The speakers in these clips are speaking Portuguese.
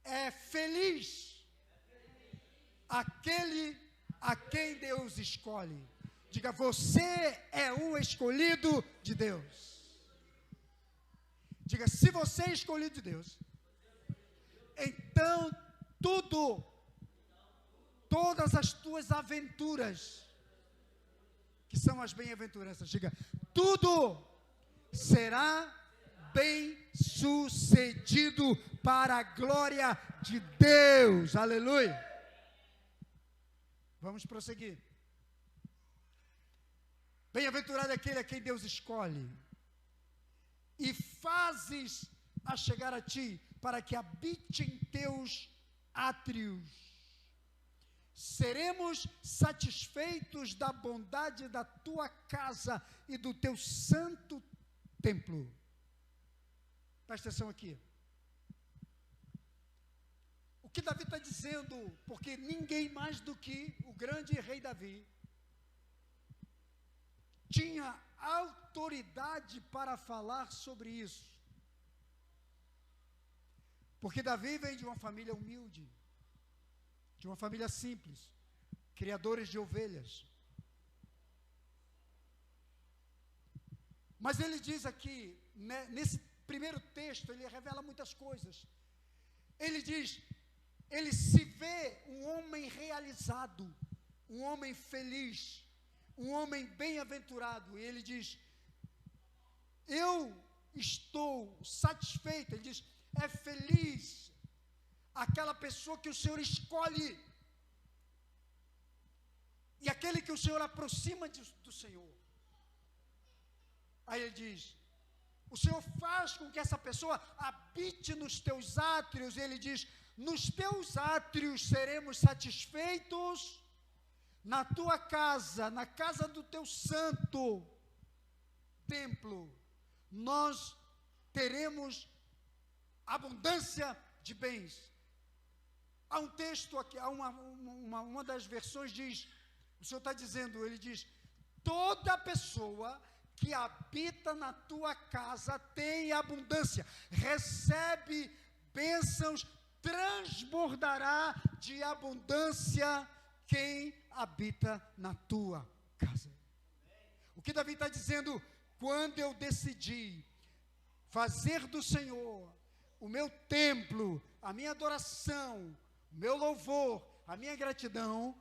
é feliz aquele a quem Deus escolhe. Diga, você é um escolhido de Deus. Diga, se você é escolhido de Deus, então todas as tuas aventuras, que são as bem-aventuranças, diga, tudo será bem sucedido para a glória de Deus. Aleluia. Vamos prosseguir. Bem-aventurado é aquele a quem Deus escolhe e fazes a chegar a ti, para que habite em teus átrios. Seremos satisfeitos da bondade da tua casa e do teu santo templo. Presta atenção aqui. O que Davi está dizendo, porque ninguém mais do que o grande rei Davi tinha autoridade para falar sobre isso. Porque Davi vem de uma família humilde, de uma família simples, criadores de ovelhas. Mas ele diz aqui, né, nesse primeiro texto, ele revela muitas coisas. Ele diz, ele se vê um homem realizado, um homem feliz, um homem bem-aventurado. E ele diz, eu estou satisfeito. Ele diz, é feliz aquela pessoa que o Senhor escolhe e aquele que o Senhor aproxima do Senhor. Aí ele diz, o Senhor faz com que essa pessoa habite nos teus átrios. E ele diz, nos teus átrios seremos satisfeitos, na tua casa, na casa do teu santo templo, nós teremos abundância de bens. Há um texto aqui, há uma das versões diz, o Senhor está dizendo, ele diz, toda pessoa que habita na tua casa tem abundância, recebe bênçãos, transbordará de abundância quem habita na tua casa. O que Davi está dizendo, quando eu decidi fazer do Senhor o meu templo, a minha adoração, o meu louvor, a minha gratidão,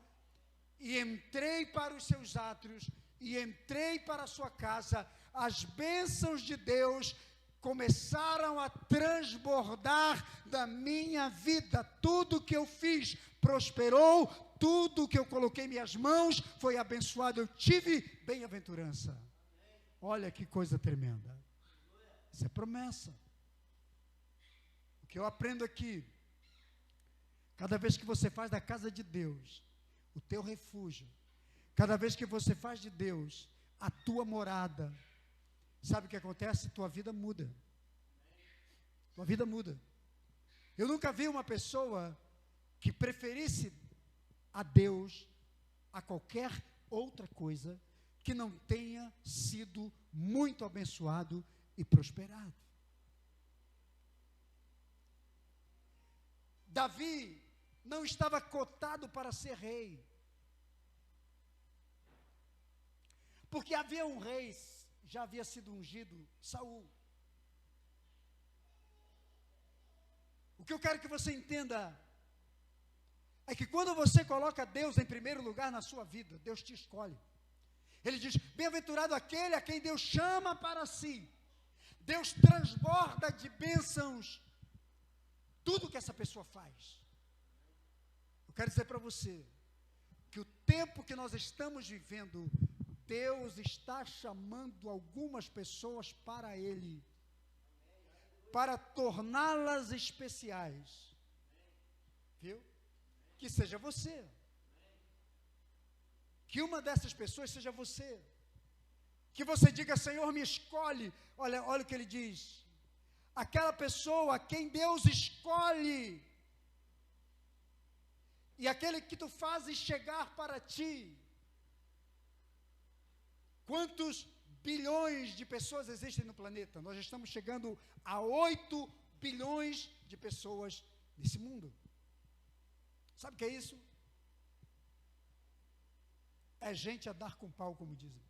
e entrei para os seus átrios, e entrei para a sua casa, as bênçãos de Deus começaram a transbordar da minha vida. Tudo que eu fiz prosperou, tudo que eu coloquei em minhas mãos foi abençoado. Eu tive bem-aventurança. Olha que coisa tremenda. Isso é promessa. O que eu aprendo aqui, cada vez que você faz da casa de Deus o teu refúgio, cada vez que você faz de Deus a tua morada, sabe o que acontece? Tua vida muda. Tua vida muda. Eu nunca vi uma pessoa que preferisse a Deus a qualquer outra coisa que não tenha sido muito abençoado e prosperado. Davi não estava cotado para ser rei, porque havia um rei, já havia sido ungido, Saul. O que eu quero que você entenda é que quando você coloca Deus em primeiro lugar na sua vida, Deus te escolhe. Ele diz, bem-aventurado aquele a quem Deus chama para si. Deus transborda de bênçãos tudo que essa pessoa faz. Eu quero dizer para você que o tempo que nós estamos vivendo, Deus está chamando algumas pessoas para Ele, para torná-las especiais. Viu? Que seja você. Que uma dessas pessoas seja você. Que você diga, Senhor, me escolhe. Olha o que ele diz. Aquela pessoa a quem Deus escolhe, e aquele que tu fazes chegar para ti. Quantos bilhões de pessoas existem no planeta? Nós estamos chegando a 8 bilhões de pessoas nesse mundo. Sabe o que é isso? É gente a dar com pau, como dizem.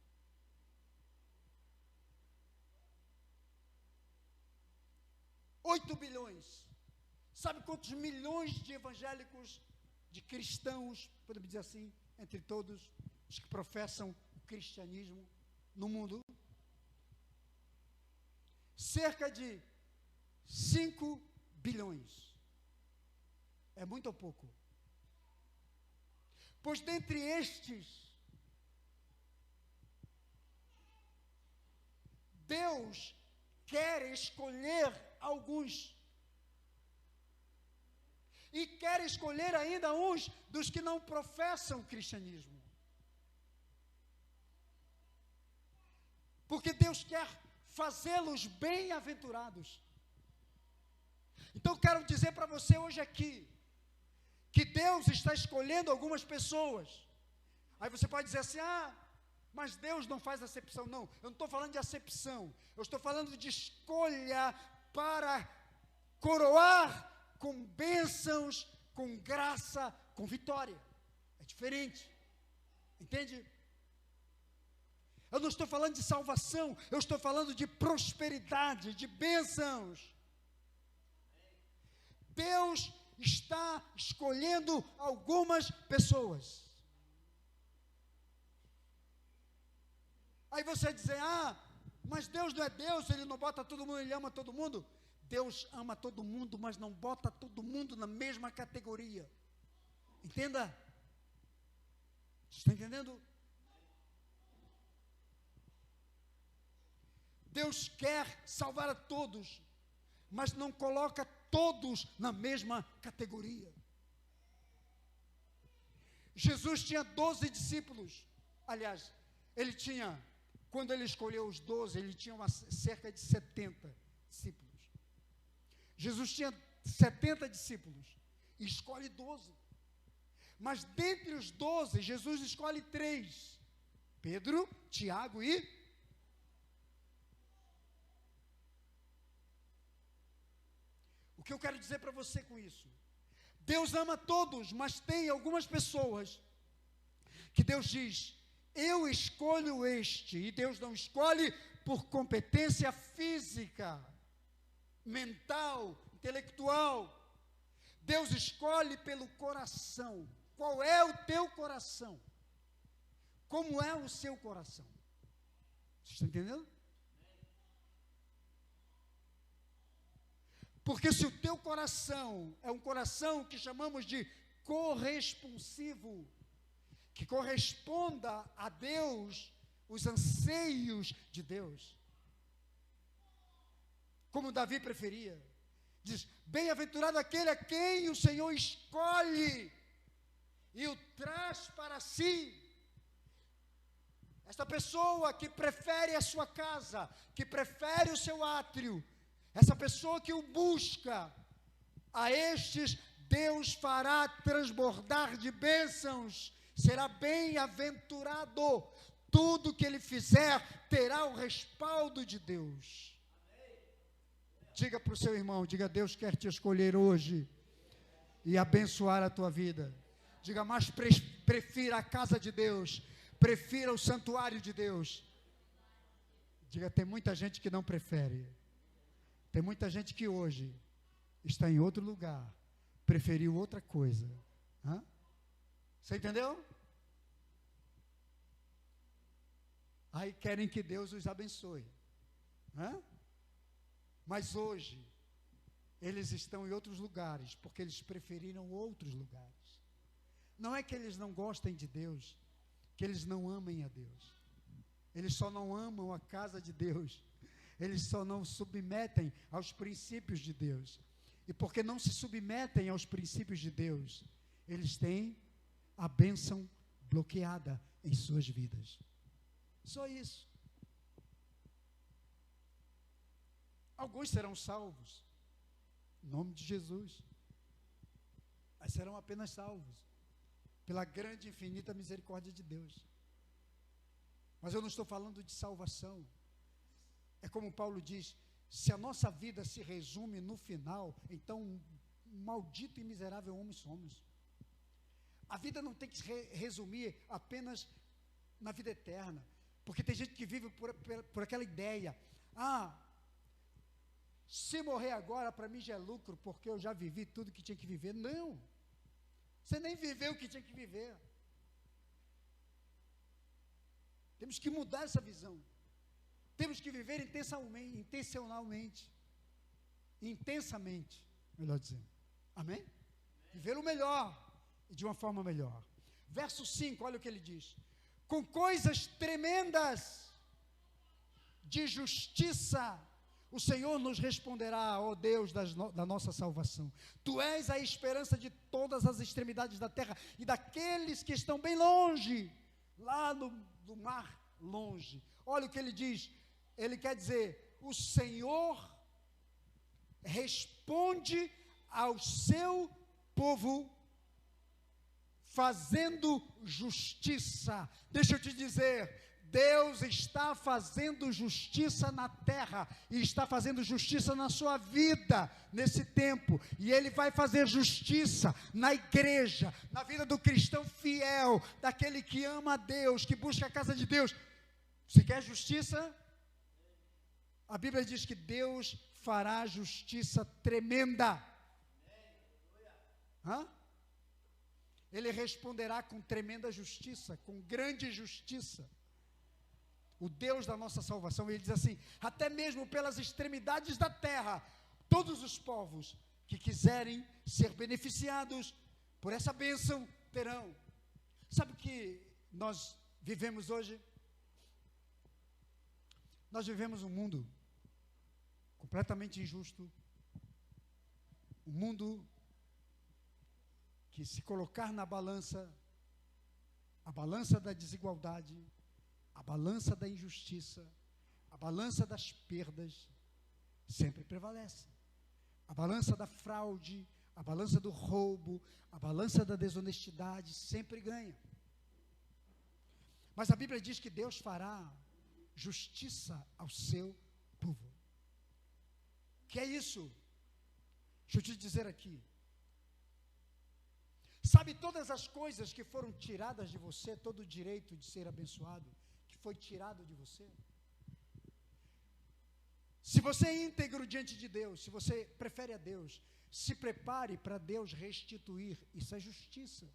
$8 bilhões. Sabe quantos milhões de evangélicos, de cristãos, podemos dizer assim, entre todos os que professam o cristianismo no mundo? Cerca de 5 bilhões. É muito ou pouco? Pois dentre estes, Deus quer escolher alguns. E quer escolher ainda uns dos que não professam o cristianismo. Porque Deus quer fazê-los bem-aventurados. Então quero dizer para você hoje aqui, que Deus está escolhendo algumas pessoas. Aí você pode dizer assim, mas Deus não faz acepção. Não, eu não estou falando de acepção, eu estou falando de escolha para coroar com bênçãos, com graça, com vitória. É diferente, entende? Eu não estou falando de salvação, eu estou falando de prosperidade, de bênçãos. Deus está escolhendo algumas pessoas. Aí você dizer, mas Deus não é Deus, Ele não bota todo mundo, Ele ama todo mundo. Deus ama todo mundo, mas não bota todo mundo na mesma categoria. Entenda? Você está entendendo? Deus quer salvar a todos, mas não coloca todos na mesma categoria. Jesus tinha 12 discípulos. Aliás, quando ele escolheu os 12, ele tinha cerca de 70 discípulos. Jesus tinha 70 discípulos e escolhe 12. Mas dentre os 12, Jesus escolhe 3: Pedro, Tiago e... O que eu quero dizer para você com isso? Deus ama todos, mas tem algumas pessoas que Deus diz, eu escolho este, e Deus não escolhe por competência física, mental, intelectual. Deus escolhe pelo coração. Qual é o teu coração? Como é o seu coração? Você está entendendo? Porque se o teu coração é um coração que chamamos de corresponsivo, que corresponda a Deus, os anseios de Deus, como Davi preferia, diz, bem-aventurado aquele a quem o Senhor escolhe e o traz para si. Esta pessoa que prefere a sua casa, que prefere o seu átrio, essa pessoa que o busca, a estes Deus fará transbordar de bênçãos, será bem-aventurado. Tudo que ele fizer terá o respaldo de Deus. Diga para o seu irmão, diga, Deus quer te escolher hoje e abençoar a tua vida. Diga, mas prefira a casa de Deus, prefira o santuário de Deus. Diga, tem muita gente que não prefere. Tem muita gente que hoje está em outro lugar, preferiu outra coisa. Você entendeu? Aí querem que Deus os abençoe. Mas hoje, eles estão em outros lugares, porque eles preferiram outros lugares. Não é que eles não gostem de Deus, que eles não amem a Deus. Eles só não amam a casa de Deus. Eles só não submetem aos princípios de Deus. E porque não se submetem aos princípios de Deus, eles têm a bênção bloqueada em suas vidas. Só isso. Alguns serão salvos, em nome de Jesus. Mas serão apenas salvos, pela grande e infinita misericórdia de Deus. Mas eu não estou falando de salvação. É como Paulo diz, se a nossa vida se resume no final, então maldito e miserável homem somos. A vida não tem que se resumir apenas na vida eterna, porque tem gente que vive por aquela ideia, se morrer agora, para mim já é lucro, porque eu já vivi tudo que tinha que viver. Não, você nem viveu o que tinha que viver. Temos que mudar essa visão. Temos que viver intensamente, melhor dizendo. Amém? Viver o melhor, e de uma forma melhor. Verso 5, olha o que ele diz: com coisas tremendas de justiça, o Senhor nos responderá, ó Deus da nossa salvação. Tu és a esperança de todas as extremidades da terra, e daqueles que estão bem longe, lá no mar longe. Olha o que ele diz, ele quer dizer, o Senhor responde ao seu povo, fazendo justiça. Deixa eu te dizer, Deus está fazendo justiça na terra, e está fazendo justiça na sua vida, nesse tempo, e Ele vai fazer justiça na igreja, na vida do cristão fiel, daquele que ama a Deus, que busca a casa de Deus. Você quer justiça? A Bíblia diz que Deus fará justiça tremenda. Ele responderá com tremenda justiça, com grande justiça. O Deus da nossa salvação, ele diz assim, até mesmo pelas extremidades da terra, todos os povos que quiserem ser beneficiados por essa bênção terão. Sabe o que nós vivemos hoje? Nós vivemos um mundo completamente injusto, um mundo que, se colocar na balança, a balança da desigualdade, a balança da injustiça, a balança das perdas, sempre prevalece. A balança da fraude, a balança do roubo, a balança da desonestidade sempre ganha. Mas a Bíblia diz que Deus fará justiça ao seu povo. Que é isso? Deixa eu te dizer aqui. Sabe todas as coisas que foram tiradas de você, todo o direito de ser abençoado, que foi tirado de você? Se você é íntegro diante de Deus, se você prefere a Deus, se prepare para Deus restituir, isso é justiça.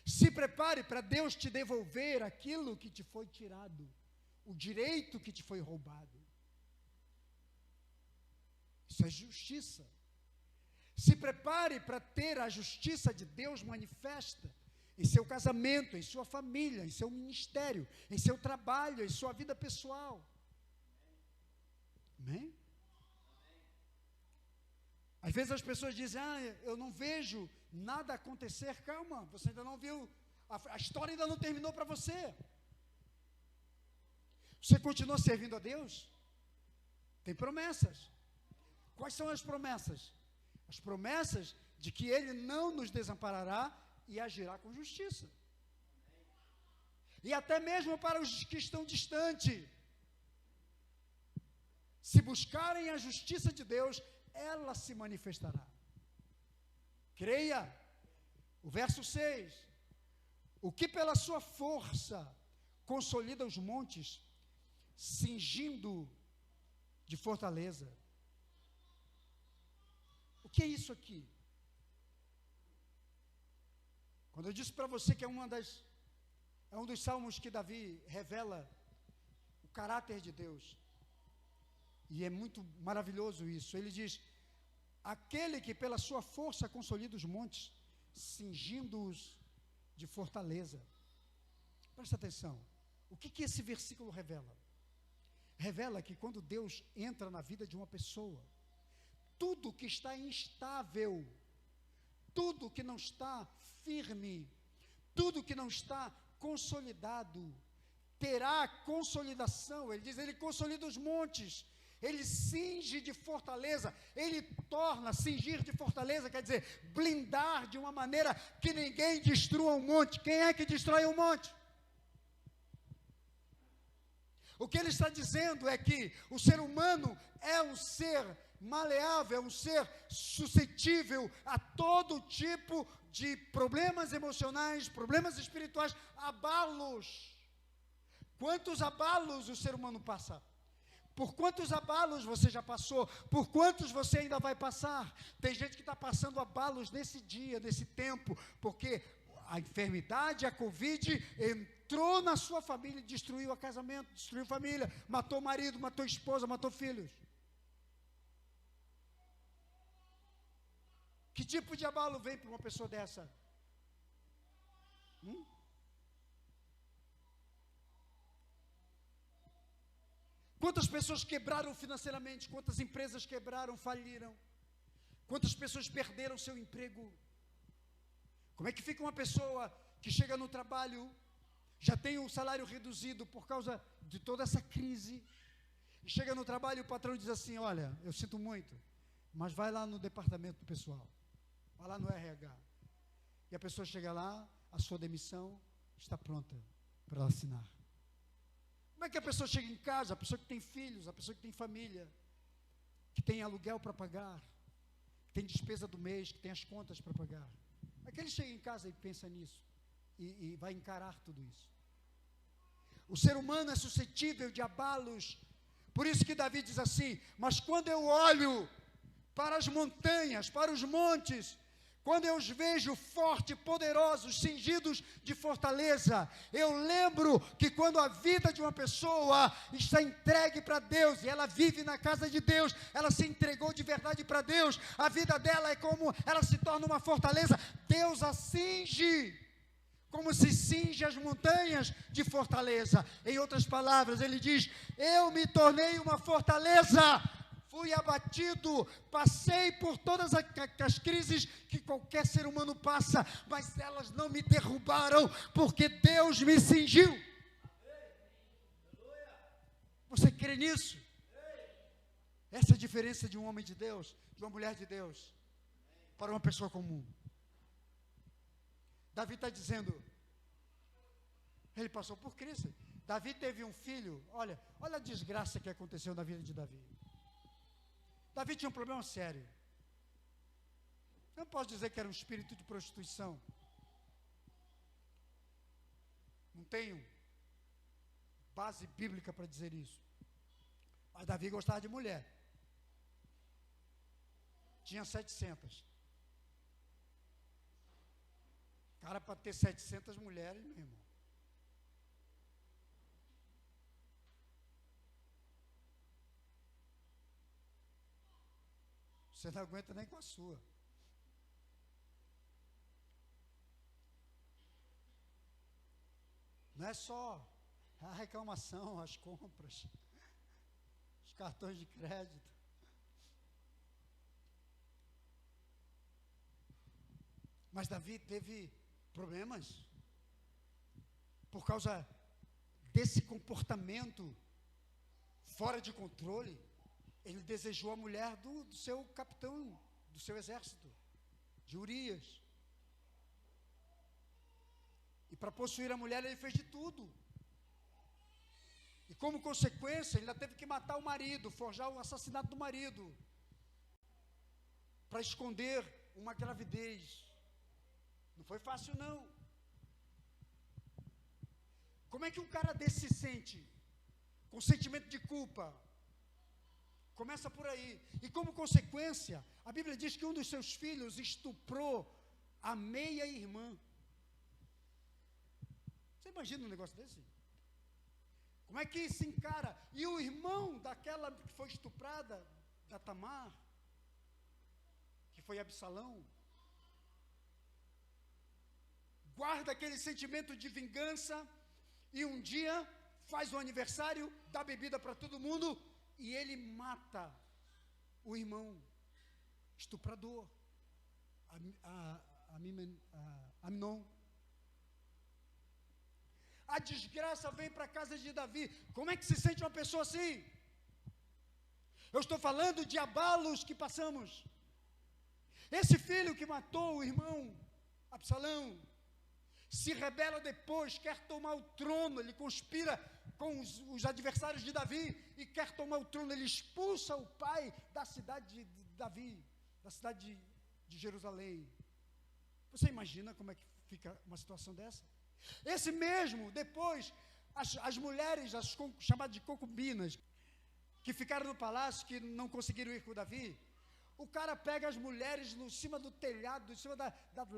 Se prepare para Deus te devolver aquilo que te foi tirado, o direito que te foi roubado. Isso é justiça. Se prepare para ter a justiça de Deus manifesta em seu casamento, em sua família, em seu ministério, em seu trabalho, em sua vida pessoal. Amém? Às vezes as pessoas dizem, eu não vejo nada acontecer. Calma, você ainda não viu, a história ainda não terminou para você. Você continua servindo a Deus? Tem promessas. Quais são as promessas? As promessas de que Ele não nos desamparará e agirá com justiça. E até mesmo para os que estão distantes. Se buscarem a justiça de Deus, ela se manifestará. Creia. O verso 6. O que pela sua força consolida os montes, cingindo de fortaleza. O que é isso aqui? Quando eu disse para você que é um dos salmos que Davi revela o caráter de Deus, e é muito maravilhoso isso. Ele diz, aquele que pela sua força consolida os montes, cingindo-os de fortaleza. Presta atenção, o que esse versículo revela? Revela que quando Deus entra na vida de uma pessoa, tudo que está instável, tudo que não está firme, tudo que não está consolidado, terá consolidação. Ele diz, ele consolida os montes, ele cinge de fortaleza, ele torna, cingir de fortaleza, quer dizer, blindar de uma maneira que ninguém destrua um monte. Quem é que destrói um monte? O que ele está dizendo é que o ser humano é um ser maleável, é um ser suscetível a todo tipo de problemas emocionais, problemas espirituais, abalos. Quantos abalos o ser humano passa? Por quantos abalos você já passou? Por quantos você ainda vai passar? Tem gente que está passando abalos nesse dia, nesse tempo, porque a enfermidade, a Covid, entrou na sua família e destruiu o casamento, destruiu a família, matou o marido, matou a esposa, matou filhos. Que tipo de abalo vem para uma pessoa dessa? Quantas pessoas quebraram financeiramente? Quantas empresas quebraram, faliram? Quantas pessoas perderam seu emprego? Como é que fica uma pessoa que chega no trabalho, já tem um salário reduzido por causa de toda essa crise, e chega no trabalho e o patrão diz assim: olha, eu sinto muito, mas vai lá no departamento pessoal, vai lá no RH. E a pessoa chega lá, a sua demissão está pronta para ela assinar. Como é que a pessoa chega em casa, a pessoa que tem filhos, a pessoa que tem família, que tem aluguel para pagar, que tem despesa do mês, que tem as contas para pagar? Como é que ele chega em casa e pensa nisso? E vai encarar tudo isso? O ser humano é suscetível de abalos. Por isso que Davi diz assim: mas quando eu olho para as montanhas, para os montes, quando eu os vejo fortes, poderosos, cingidos de fortaleza, eu lembro que quando a vida de uma pessoa está entregue para Deus, e ela vive na casa de Deus, ela se entregou de verdade para Deus, a vida dela é como, ela se torna uma fortaleza, Deus a cinge, como se cinge as montanhas de fortaleza. Em outras palavras, ele diz: eu me tornei uma fortaleza, fui abatido, passei por todas as crises que qualquer ser humano passa, mas elas não me derrubaram, porque Deus me cingiu. Você crê nisso? Essa é a diferença de um homem de Deus, de uma mulher de Deus, para uma pessoa comum. Davi está dizendo, ele passou por crise. Davi teve um filho, olha a desgraça que aconteceu na vida de Davi. Davi tinha um problema sério. Eu não posso dizer que era um espírito de prostituição. Não tenho base bíblica para dizer isso. Mas Davi gostava de mulher. Tinha 700. Cara, para ter 700 mulheres, meu irmão. Você não aguenta nem com a sua. Não é só a reclamação, as compras, os cartões de crédito. Mas Davi teve problemas por causa desse comportamento fora de controle. Ele desejou a mulher do seu capitão, do seu exército, de Urias. E para possuir a mulher, ele fez de tudo. E como consequência, ele ainda teve que matar o marido, forjar o assassinato do marido, para esconder uma gravidez. Não foi fácil, não. Como é que um cara desse se sente? Com sentimento de culpa. Começa por aí. E como consequência, a Bíblia diz que um dos seus filhos estuprou a meia-irmã. Você imagina um negócio desse? Como é que se encara? E o irmão daquela que foi estuprada, da Tamar, que foi Absalão, guarda aquele sentimento de vingança, e um dia faz o aniversário, dá bebida para todo mundo, e ele mata o irmão estuprador, Amnon. A desgraça vem para a casa de Davi. Como é que se sente uma pessoa assim? Eu estou falando de abalos que passamos. Esse filho que matou o irmão Absalão, se rebela depois, quer tomar o trono, ele conspira com os adversários de Davi e quer tomar o trono, ele expulsa o pai da cidade de Davi, da cidade de Jerusalém. Você imagina como é que fica uma situação dessa? Esse mesmo, depois, as mulheres, chamadas de concubinas, que ficaram no palácio, que não conseguiram ir com Davi, o cara pega as mulheres no cima do telhado, em cima da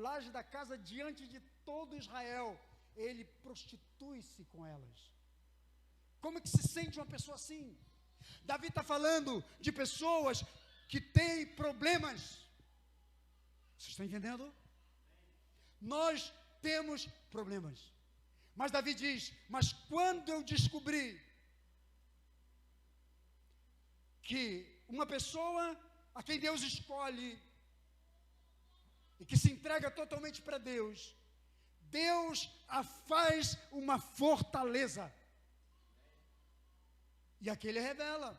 laje da casa, diante de todo Israel. Ele prostitui-se com elas. Como é que se sente uma pessoa assim? Davi está falando de pessoas que têm problemas. Vocês estão entendendo? Nós temos problemas. Mas Davi diz, mas quando eu descobri que uma pessoa a quem Deus escolhe e que se entrega totalmente para Deus, Deus a faz uma fortaleza. E aqui ele revela.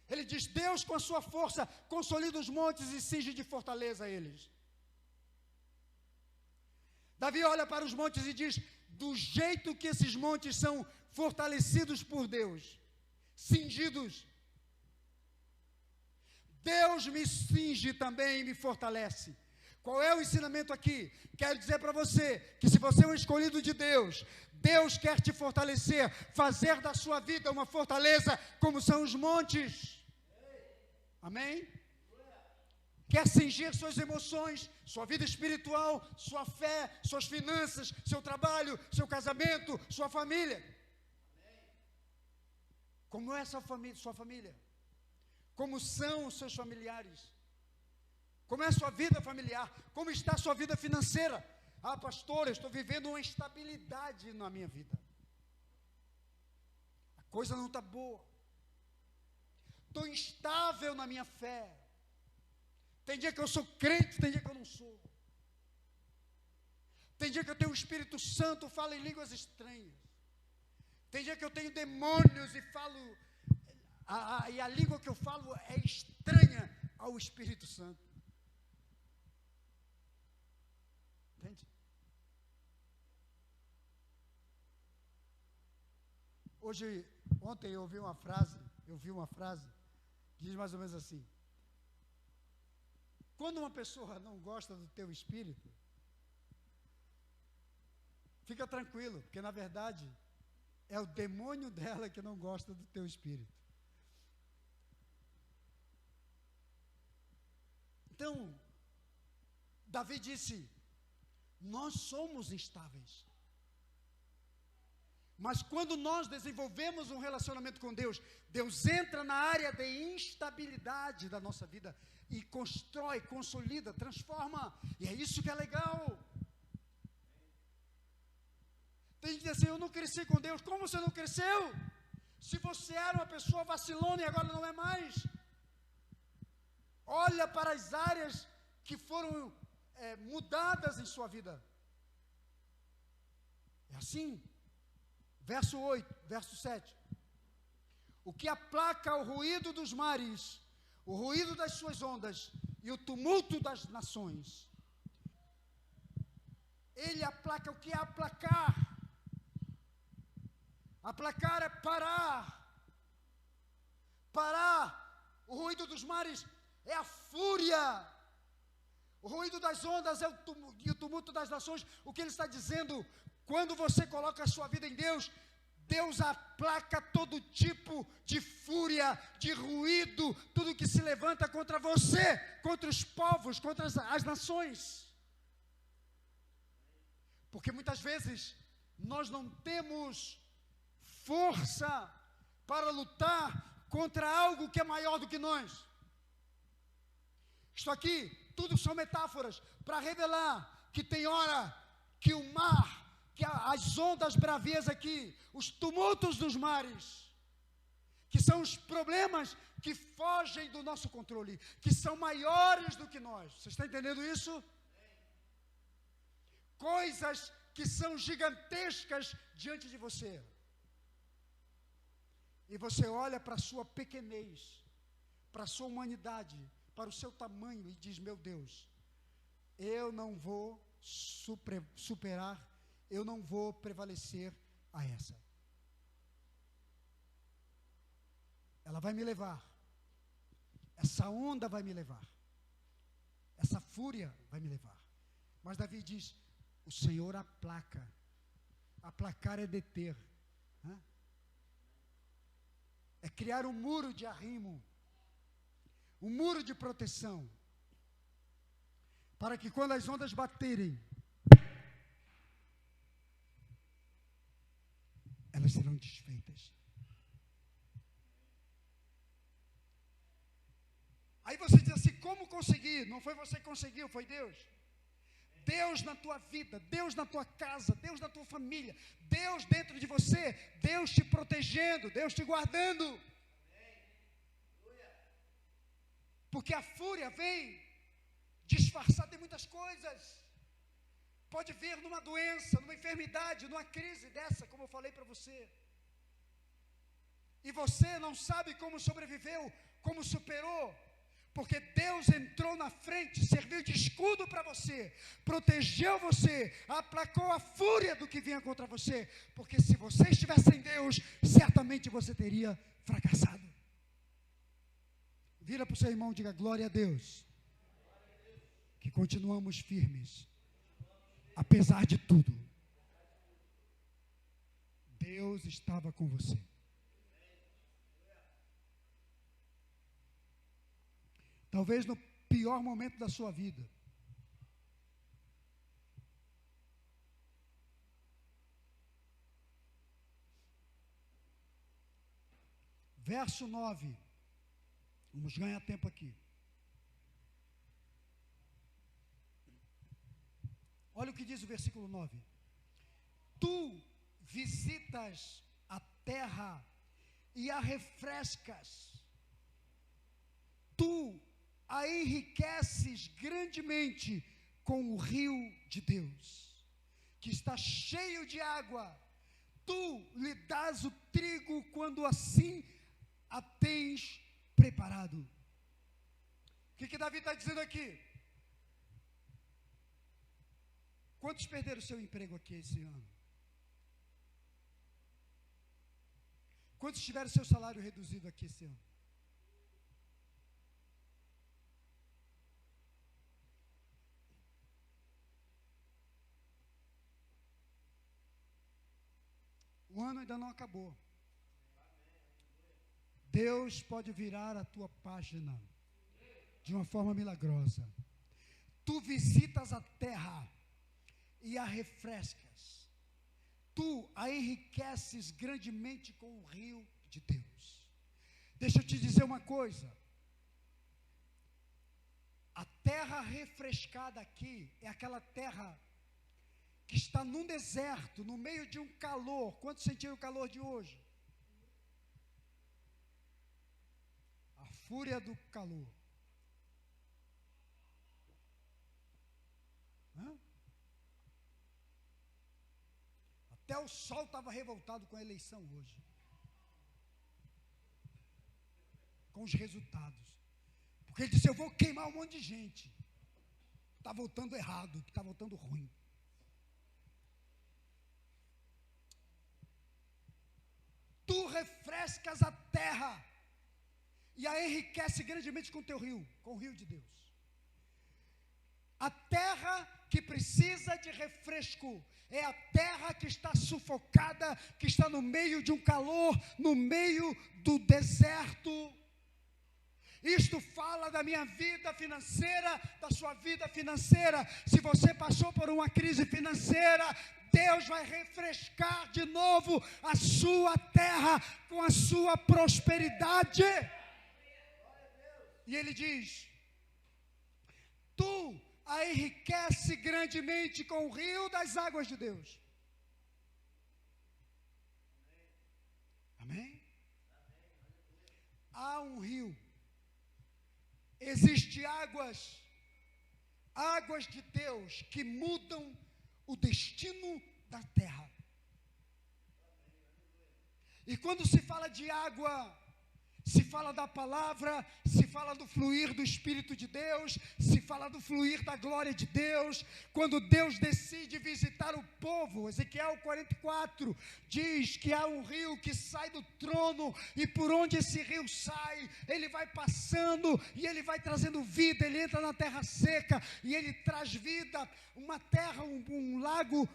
Ele diz, Deus com a sua força consolida os montes e cinge de fortaleza a eles. Davi olha para os montes e diz, do jeito que esses montes são fortalecidos por Deus, cingidos, Deus me cinge também e me fortalece. Qual é o ensinamento aqui? Quero dizer para você, que se você é um escolhido de Deus, Deus quer te fortalecer, fazer da sua vida uma fortaleza, como são os montes. Amém? Quer cingir suas emoções, sua vida espiritual, sua fé, suas finanças, seu trabalho, seu casamento, sua família. Como é sua família? Como são os seus familiares? Como é a sua vida familiar? Como está a sua vida financeira? Ah, pastor, eu estou vivendo uma instabilidade na minha vida. A coisa não está boa. Estou instável na minha fé. Tem dia que eu sou crente, tem dia que eu não sou. Tem dia que eu tenho o Espírito Santo, falo em línguas estranhas. Tem dia que eu tenho demônios e falo... E a língua que eu falo é estranha ao Espírito Santo. Entende? Ontem eu ouvi uma frase, que diz mais ou menos assim: quando uma pessoa não gosta do teu espírito, fica tranquilo, porque na verdade é o demônio dela que não gosta do teu espírito. Então, Davi disse, nós somos instáveis. Mas quando nós desenvolvemos um relacionamento com Deus, Deus entra na área de instabilidade da nossa vida e constrói, consolida, transforma. E é isso que é legal. Tem gente que diz assim, eu não cresci com Deus. Como você não cresceu? Se você era uma pessoa vacilona e agora não é mais. Olha para as áreas que foram mudadas em sua vida. É assim. Verso 8, verso 7. O que aplaca o ruído dos mares, o ruído das suas ondas e o tumulto das nações. Ele aplaca. O que é aplacar? Aplacar é parar. Parar. O ruído dos mares é a fúria. O ruído das ondas é o tumulto das nações. O que ele está dizendo? Quando você coloca a sua vida em Deus, Deus aplaca todo tipo de fúria, de ruído, tudo que se levanta contra você, contra os povos, contra as nações. Porque muitas vezes nós não temos força para lutar contra algo que é maior do que nós. Isto aqui, tudo são metáforas para revelar que tem hora que o mar, que as ondas bravias aqui, os tumultos dos mares, que são os problemas que fogem do nosso controle, que são maiores do que nós. Você está entendendo isso? Coisas que são gigantescas diante de você. E você olha para a sua pequenez, para a sua humanidade, para o seu tamanho e diz, meu Deus, eu não vou superar, eu não vou prevalecer a essa. Ela vai me levar. Essa onda vai me levar. Essa fúria vai me levar. Mas Davi diz, o Senhor aplaca. Aplacar é deter. É criar um muro de arrimo. Um muro de proteção. Para que quando as ondas baterem, elas serão desfeitas. Aí você diz assim, como conseguir? Não foi você que conseguiu, foi Deus. Deus na tua vida, Deus na tua casa, Deus na tua família, Deus dentro de você, Deus te protegendo, Deus te guardando. Porque a fúria vem disfarçada de muitas coisas. Pode vir numa doença, numa enfermidade, numa crise dessa, como eu falei para você. E você não sabe como sobreviveu, como superou. Porque Deus entrou na frente, serviu de escudo para você, protegeu você, aplacou a fúria do que vinha contra você. Porque se você estivesse em Deus, certamente você teria fracassado. Vira para o seu irmão e diga, glória a Deus. Que continuamos firmes, apesar de tudo. Deus estava com você. Talvez no pior momento da sua vida. Verso 9. Vamos ganhar tempo aqui. Olha o que diz o versículo 9. Tu visitas a terra e a refrescas. Tu a enriqueces grandemente com o rio de Deus, que está cheio de água. Tu lhe dás o trigo quando assim a tens preparado. O que Davi está dizendo aqui? Quantos perderam o seu emprego aqui esse ano? Quantos tiveram seu salário reduzido aqui esse ano? O ano ainda não acabou. Deus pode virar a tua página de uma forma milagrosa. Tu visitas a terra e a refrescas. Tu a enriqueces grandemente com o rio de Deus. Deixa eu te dizer uma coisa. A terra refrescada aqui é aquela terra que está num deserto, no meio de um calor. Quantos sentiram o calor de hoje? A fúria do calor. Até o sol estava revoltado com a eleição hoje. Com os resultados. Porque ele disse, eu vou queimar um monte de gente. Está votando errado, está votando ruim. Tu refrescas a terra e a enriquece grandemente com o teu rio, com o rio de Deus. A terra que precisa de refresco é a terra que está sufocada, que está no meio de um calor, no meio do deserto. Isto fala da minha vida financeira, da sua vida financeira. Se você passou por uma crise financeira, Deus vai refrescar de novo a sua terra com a sua prosperidade. E ele diz, tu a enriquece grandemente com o rio das águas de Deus. Amém? Há um rio. Existem águas de Deus que mudam o destino da terra. E quando se fala de água, se fala da palavra, se fala do fluir do Espírito de Deus, se fala do fluir da glória de Deus. Quando Deus decide visitar o povo, Ezequiel 44 diz que há um rio que sai do trono, e por onde esse rio sai, ele vai passando, e ele vai trazendo vida. Ele entra na terra seca, e ele traz vida, uma terra, um lago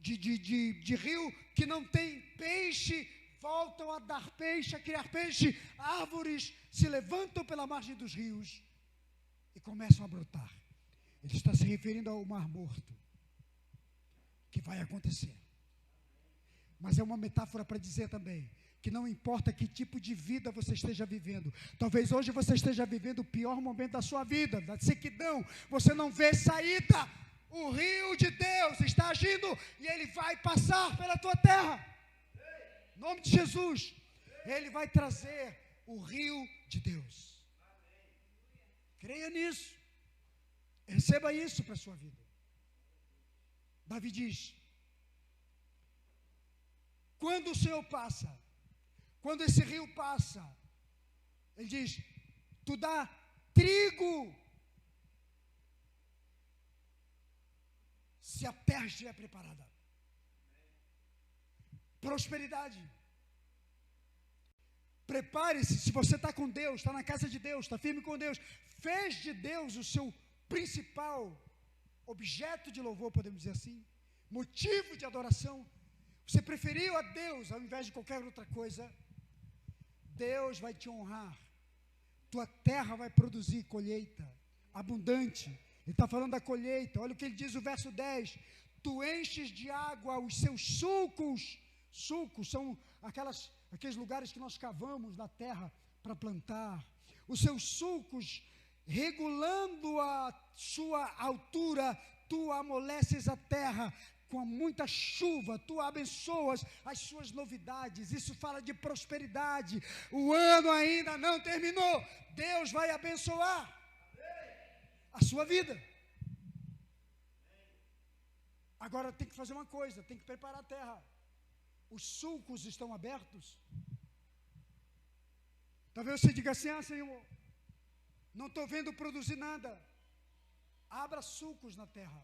de rio que não tem peixe, voltam a dar peixe, a criar peixe, árvores se levantam pela margem dos rios e começam a brotar. Ele está se referindo ao Mar Morto, que vai acontecer. Mas é uma metáfora para dizer também que não importa que tipo de vida você esteja vivendo, talvez hoje você esteja vivendo o pior momento da sua vida, da sequidão, você não vê saída, o rio de Deus está agindo e ele vai passar pela tua terra. Em nome de Jesus, ele vai trazer o rio de Deus. Creia nisso, receba isso para a sua vida. Davi diz: quando o Senhor passa, quando esse rio passa, ele diz: tu dá trigo, se a terra estiver preparada. Prosperidade. Prepare-se, se você está com Deus, está na casa de Deus, está firme com Deus, fez de Deus o seu principal objeto de louvor, podemos dizer assim, motivo de adoração, você preferiu a Deus ao invés de qualquer outra coisa, Deus vai te honrar, tua terra vai produzir colheita abundante. Ele está falando da colheita. Olha o que ele diz no verso 10, tu enches de água os seus sulcos. Sulcos são aqueles lugares que nós cavamos na terra para plantar. Os seus sulcos, regulando a sua altura, tu amoleces a terra com muita chuva, tu abençoas as suas novidades. Isso fala de prosperidade. O ano ainda não terminou, Deus vai abençoar a sua vida. Agora tem que fazer uma coisa, tem que preparar a terra. Os sulcos estão abertos? Talvez você diga assim: Senhor, não estou vendo produzir nada. Abra sulcos na terra.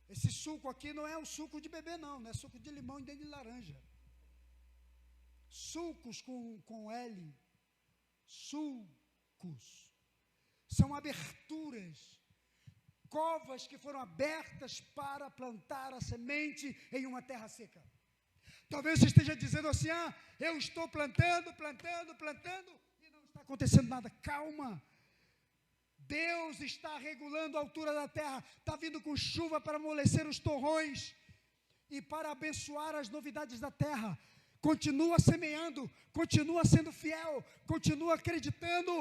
Esse suco aqui não é o suco de bebê, não é suco de limão e nem de laranja. Sulcos com L. Sulcos. São aberturas. Covas que foram abertas para plantar a semente em uma terra seca. Talvez você esteja dizendo assim: eu estou plantando, e não está acontecendo nada. Calma. Deus está regulando a altura da terra, está vindo com chuva para amolecer os torrões e para abençoar as novidades da terra. Continua semeando, continua sendo fiel, continua acreditando,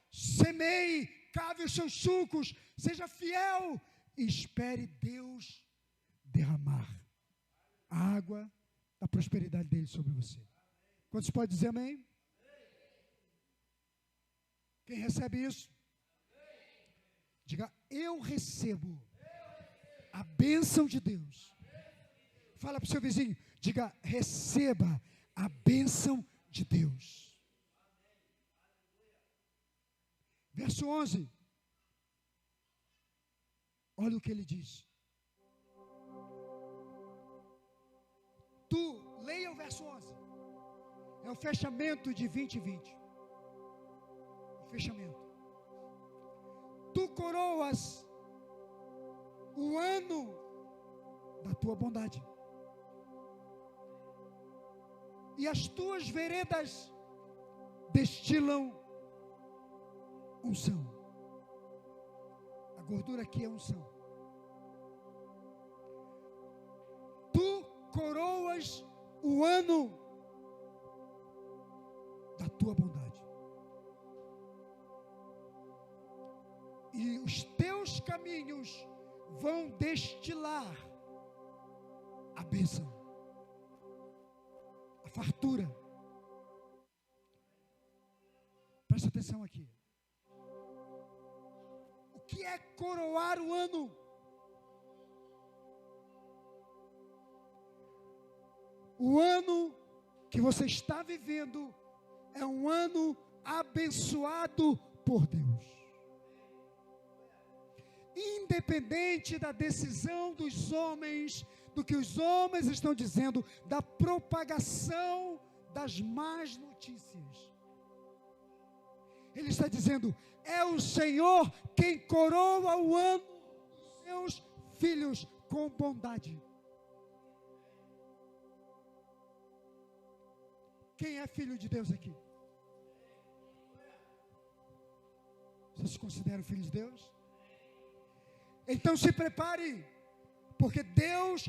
semeie, cave os seus sulcos, seja fiel e espere Deus derramar a água da prosperidade dele sobre você. Quantos podem dizer amém? Quem recebe isso? Diga: eu recebo a bênção de Deus. Fala para o seu vizinho, diga: receba a bênção de Deus. Verso 11. Olha o que ele diz. Leia o verso 11. É o fechamento de 2020. O fechamento. Tu coroas o ano da tua bondade, e as tuas veredas destilam unção. A gordura aqui é unção. Tu coroas o ano da tua bondade, e os teus caminhos vão destilar a bênção, a fartura. Presta atenção aqui. O que é coroar o ano? O ano que você está vivendo é um ano abençoado por Deus. Independente da decisão dos homens, do que os homens estão dizendo, da propagação das más notícias. Ele está dizendo, é o Senhor quem coroa o ano dos seus filhos com bondade. Quem é filho de Deus aqui? Você se considera filho de Deus? Então se prepare, porque Deus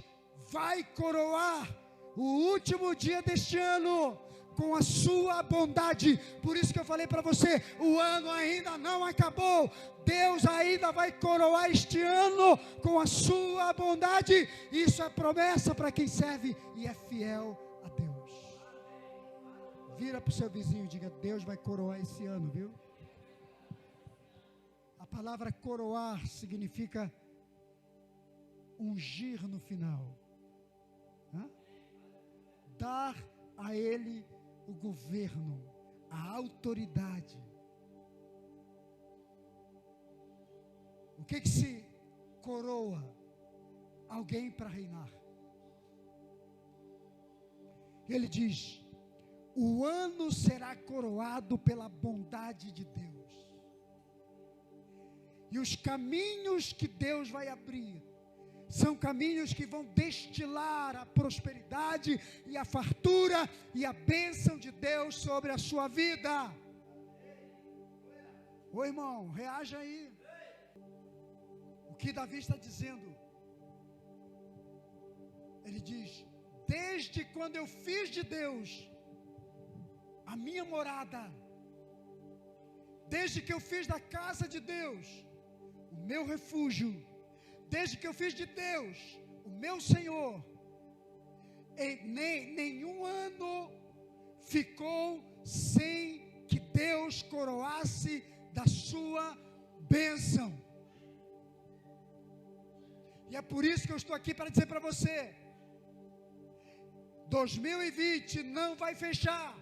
vai coroar o último dia deste ano com a sua bondade. Por isso que eu falei para você, o ano ainda não acabou. Deus ainda vai coroar este ano com a sua bondade. Isso é promessa para quem serve e é fiel a Deus. Vira para o seu vizinho e diga, Deus vai coroar esse ano, viu? A palavra coroar significa ungir no final. Dar a ele o governo, a autoridade. O que se coroa? Alguém para reinar. Ele diz, o ano será coroado pela bondade de Deus. E os caminhos que Deus vai abrir são caminhos que vão destilar a prosperidade e a fartura e a bênção de Deus sobre a sua vida. Ô irmão, reaja aí. O que Davi está dizendo? Ele diz, desde quando eu fiz de Deus a minha morada, desde que eu fiz da casa de Deus o meu refúgio, desde que eu fiz de Deus o meu Senhor, nenhum ano ficou sem que Deus coroasse da sua bênção. E é por isso que eu estou aqui para dizer para você, 2020 não vai fechar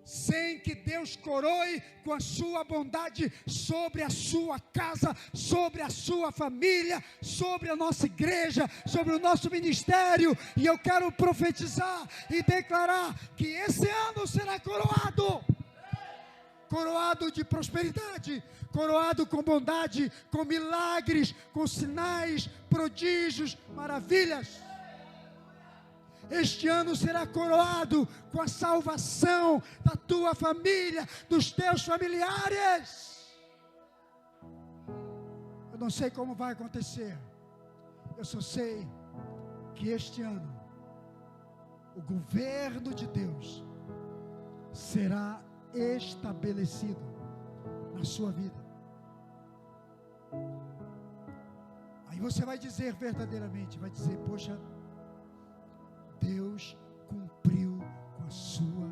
sem que Deus coroe com a sua bondade sobre a sua casa, sobre a sua família, sobre a nossa igreja, sobre o nosso ministério. E eu quero profetizar e declarar que esse ano será coroado. Coroado de prosperidade, coroado com bondade, com milagres, com sinais, prodígios, maravilhas. Este ano será coroado com a salvação da tua família, dos teus familiares. Eu não sei como vai acontecer. Eu só sei que este ano o governo de Deus será estabelecido na sua vida. Aí você vai dizer verdadeiramente, vai dizer, poxa, Deus cumpriu com a sua